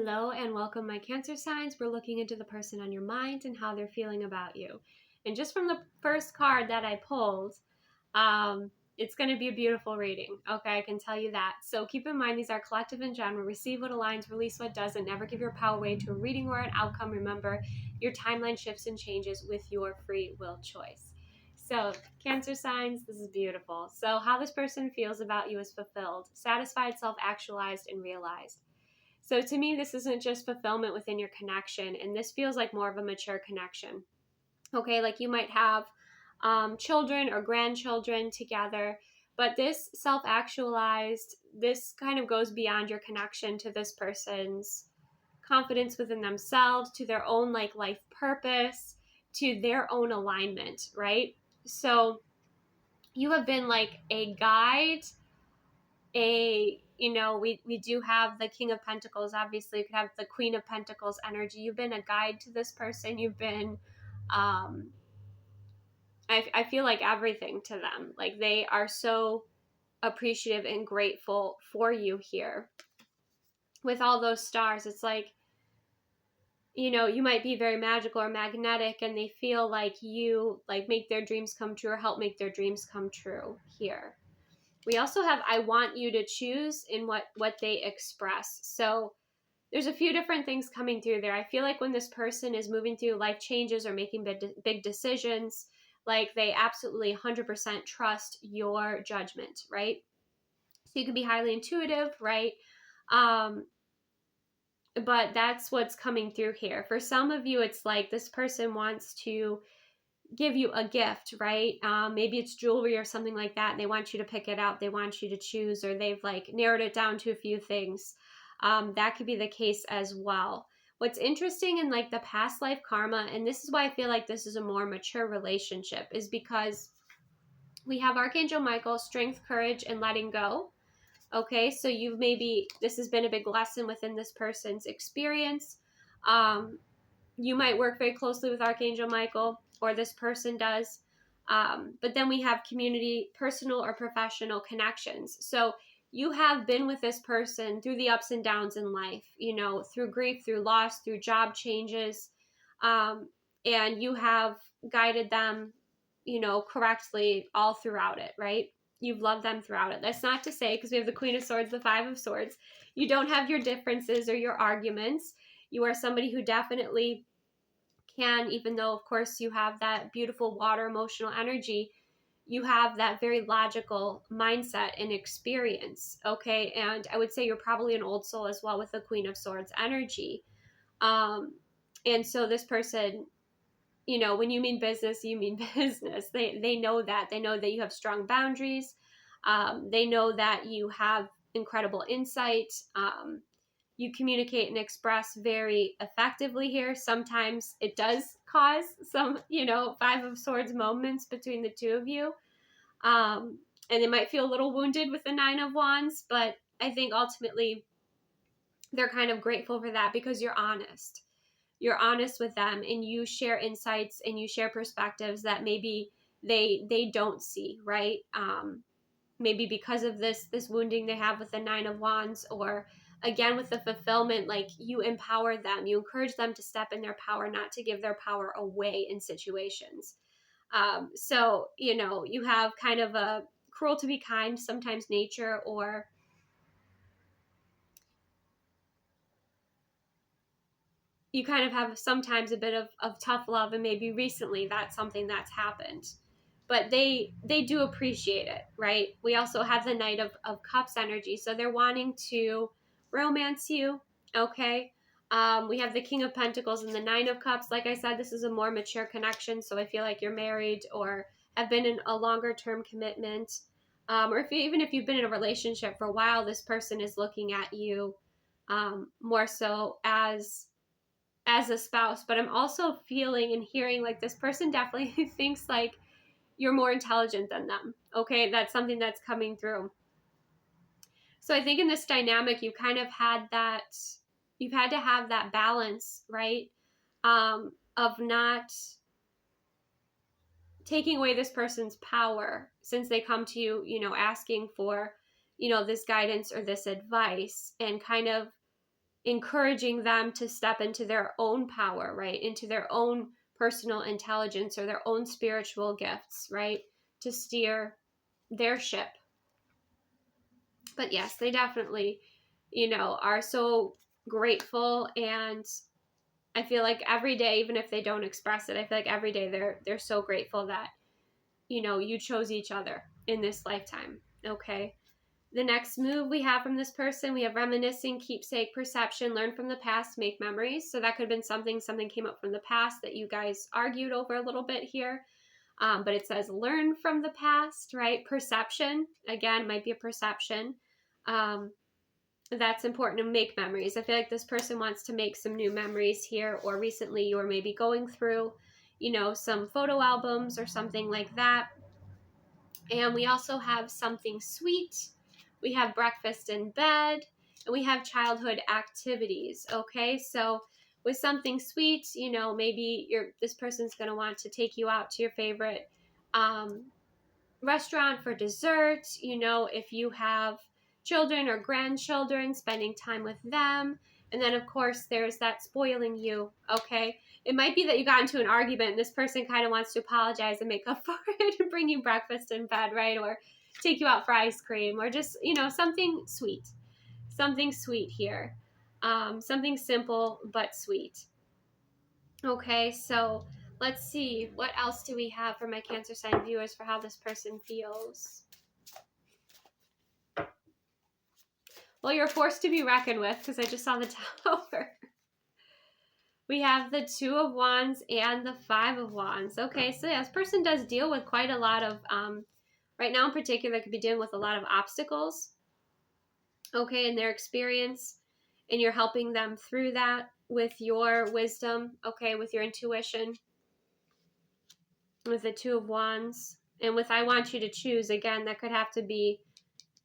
Hello and welcome, my Cancer signs. We're looking into the person on your mind and how they're feeling about you. And just from the first card that I pulled, it's going to be a beautiful reading. Okay, I can tell you that. So keep in mind, these are collective in general. Receive what aligns, release what doesn't. Never give your power away to a reading or an outcome. Remember, your timeline shifts and changes with your free will choice. So, Cancer signs, this is beautiful. So, how this person feels about you is fulfilled, satisfied, self-actualized, and realized. So to me, this isn't just fulfillment within your connection, and this feels like more of a mature connection. Okay, like you might have children or grandchildren together, but this self-actualized, this kind of goes beyond your connection to this person's confidence within themselves, to their own like life purpose, to their own alignment, right? So you have been like a guide, we do have the King of Pentacles. Obviously, you could have the Queen of Pentacles energy. You've been a guide to this person. You've been, I feel like everything to them. Like they are so appreciative and grateful for you here. With all those stars, it's like, you might be very magical or magnetic, and they feel like you like make their dreams come true or help make their dreams come true here. We also have I want you to choose in what they express. So there's a few different things coming through there. I feel like when this person is moving through life changes or making big decisions, like they absolutely 100% trust your judgment, right? So you can be highly intuitive, right? But that's what's coming through here. For some of you, it's like this person wants to give you a gift, right? Maybe it's jewelry or something like that, and they want you to pick it out. They want you to choose, or they've like narrowed it down to a few things. That could be the case as well. What's interesting in like the past life karma, and this is why I feel like this is a more mature relationship, is because we have Archangel Michael, strength, courage, and letting go. Okay, so this has been a big lesson within this person's experience. You might work very closely with Archangel Michael, or this person does. But then we have community, personal or professional connections. So you have been with this person through the ups and downs in life, through grief, through loss, through job changes. And you have guided them, correctly all throughout it, right? You've loved them throughout it. That's not to say, because we have the Queen of Swords, the Five of Swords, you don't have your differences or your arguments. You are somebody who definitely can, even though, of course, you have that beautiful water emotional energy, you have that very logical mindset and experience, okay? And I would say you're probably an old soul as well with the Queen of Swords energy. And so this person, when you mean business, you mean business. They know that. They know that you have strong boundaries. They know that you have incredible insight. You communicate and express very effectively here. Sometimes it does cause some, Five of Swords moments between the two of you. And they might feel a little wounded with the Nine of Wands, but I think ultimately they're kind of grateful for that because you're honest. You're honest with them, and you share insights and you share perspectives that maybe they don't see, right? Maybe because of this wounding they have with the Nine of Wands, or again with the fulfillment, like you empower them, you encourage them to step in their power, not to give their power away in situations. So you have kind of a cruel to be kind sometimes nature, or you kind of have sometimes a bit of tough love, and maybe recently that's something that's happened. But they do appreciate it, right? We also have the Knight of Cups energy. So they're wanting to romance you, okay? We have the King of Pentacles and the Nine of Cups. Like I said, this is a more mature connection. So I feel like you're married or have been in a longer term commitment. Or even if you've been in a relationship for a while, this person is looking at you more so as a spouse. But I'm also feeling and hearing like this person definitely thinks like you're more intelligent than them. Okay, that's something that's coming through. So I think in this dynamic, you kind of you've had to have that balance, right? Of not taking away this person's power since they come to you, asking for, this guidance or this advice, and kind of, encouraging them to step into their own power, right? Into their own personal intelligence or their own spiritual gifts, right? To steer their ship. But yes, they definitely, are so grateful, and I feel like every day, even if they don't express it, I feel like every day they're so grateful that, you chose each other in this lifetime. Okay. The next move we have from this person, we have reminiscing, keepsake, perception, learn from the past, make memories. So that could have been something came up from the past that you guys argued over a little bit here. But it says learn from the past, right? Perception, again, might be a perception. That's important to make memories. I feel like this person wants to make some new memories here, or recently you were maybe going through, some photo albums or something like that. And we also have something sweet. We have breakfast in bed, and we have childhood activities. Okay, so with something sweet, maybe this person's going to want to take you out to your favorite restaurant for dessert. If you have children or grandchildren, spending time with them. And then, of course, there's that spoiling you, okay? It might be that you got into an argument and this person kind of wants to apologize and make up for it and bring you breakfast in bed, right? Or take you out for ice cream, or just, something sweet. Something sweet here. Something simple but sweet. Okay, so let's see. What else do we have for my Cancer sign viewers for how this person feels? Well, you're forced to be reckoned with, because I just saw the Tower. We have the Two of Wands and the Five of Wands. Okay, so yeah, this person does deal with quite a lot of, right now in particular, could be dealing with a lot of obstacles, okay, in their experience, and you're helping them through that with your wisdom, okay, with your intuition, with the Two of Wands. And with I want you to choose, again, that could have to be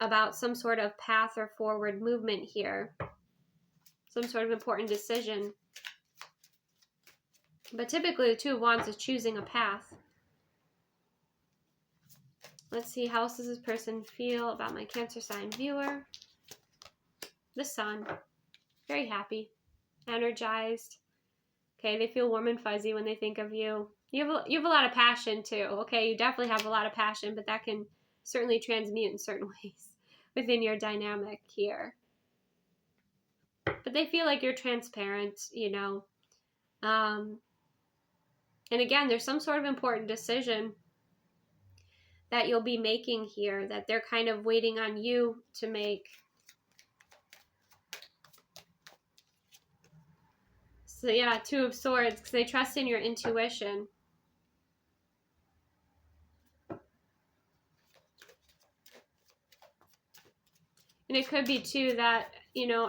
about some sort of path or forward movement here. Some sort of important decision. But typically the Two of Wands is choosing a path. Let's see, how else does this person feel about my Cancer sign viewer? The Sun. Very happy. Energized. Okay, they feel warm and fuzzy when they think of you. You have a lot of passion too. Okay, you definitely have a lot of passion, but that can certainly transmute in certain ways within your dynamic here. But they feel like you're transparent, and again, there's some sort of important decision that you'll be making here that they're kind of waiting on you to make. So yeah, Two of Swords, because they trust in your intuition. And it could be too that,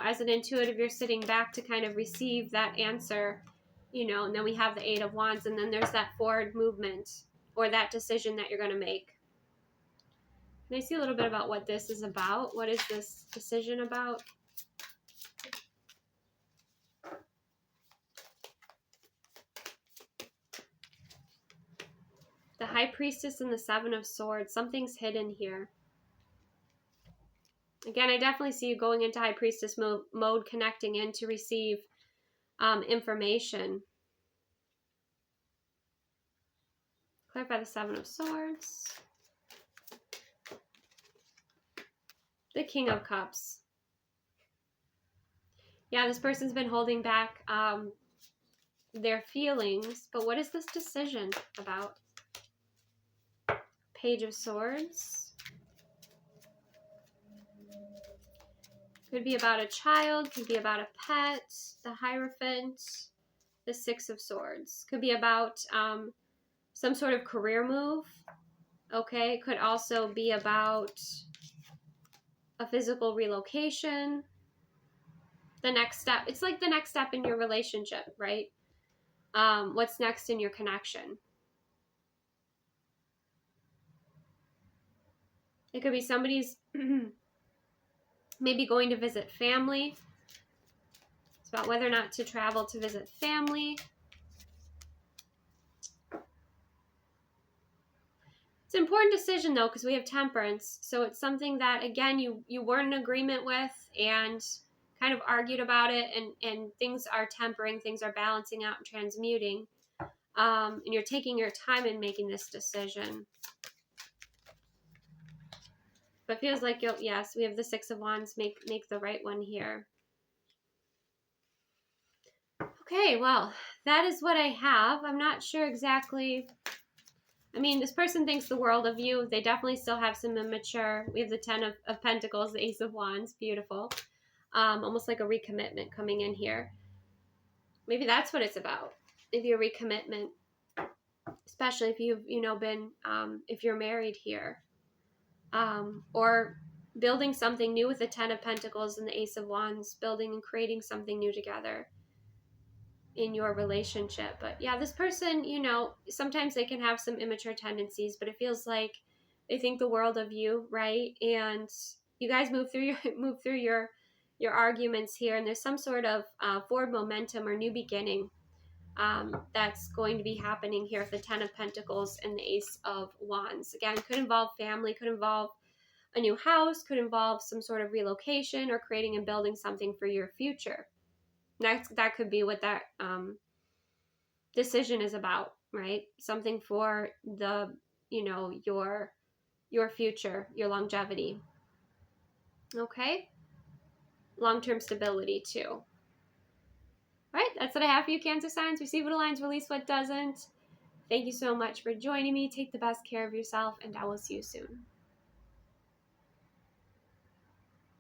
as an intuitive, you're sitting back to kind of receive that answer, and then we have the Eight of Wands, and then there's that forward movement or that decision that you're going to make. Can I see a little bit about what this is about? What is this decision about? The High Priestess and the Seven of Swords. Something's hidden here. Again, I definitely see you going into High Priestess mode, connecting in to receive information. Clarify the Seven of Swords. The King of Cups. Yeah, this person's been holding back their feelings, but what is this decision about? Page of Swords. Could be about a child, could be about a pet, the Hierophant, the Six of Swords. Could be about some sort of career move, okay? Could also be about a physical relocation, the next step. It's like the next step in your relationship, right? What's next in your connection? It could be somebody's maybe going to visit family. It's about whether or not to travel to visit family. It's an important decision though, because we have Temperance. So it's something that, again, you weren't in agreement with, and kind of argued about it, and things are tempering, things are balancing out and transmuting. And you're taking your time in making this decision. But it feels like you'll, yes, we have the Six of Wands, make the right one here. Okay, well, that is what I have. I'm not sure exactly. I mean, this person thinks the world of you. They definitely still have some immature. We have the Ten of Pentacles, the Ace of Wands. Beautiful. Almost like a recommitment coming in here. Maybe that's what it's about. Maybe a recommitment. Especially if you've, been, if you're married here. Or building something new with the Ten of Pentacles and the Ace of Wands. Building and creating something new together in your relationship. But yeah, this person, sometimes they can have some immature tendencies, but it feels like they think the world of you, right? And you guys move through your arguments here, and there's some sort of forward momentum or new beginning that's going to be happening here with the Ten of Pentacles and the Ace of Wands. Again, could involve family, could involve a new house, could involve some sort of relocation or creating and building something for your future. That could be what that decision is about, right? Something for the, your future, your longevity. Okay? Long-term stability too. All right, that's what I have for you, Cancer signs. Receive what aligns, release what doesn't. Thank you so much for joining me. Take the best care of yourself, and I will see you soon.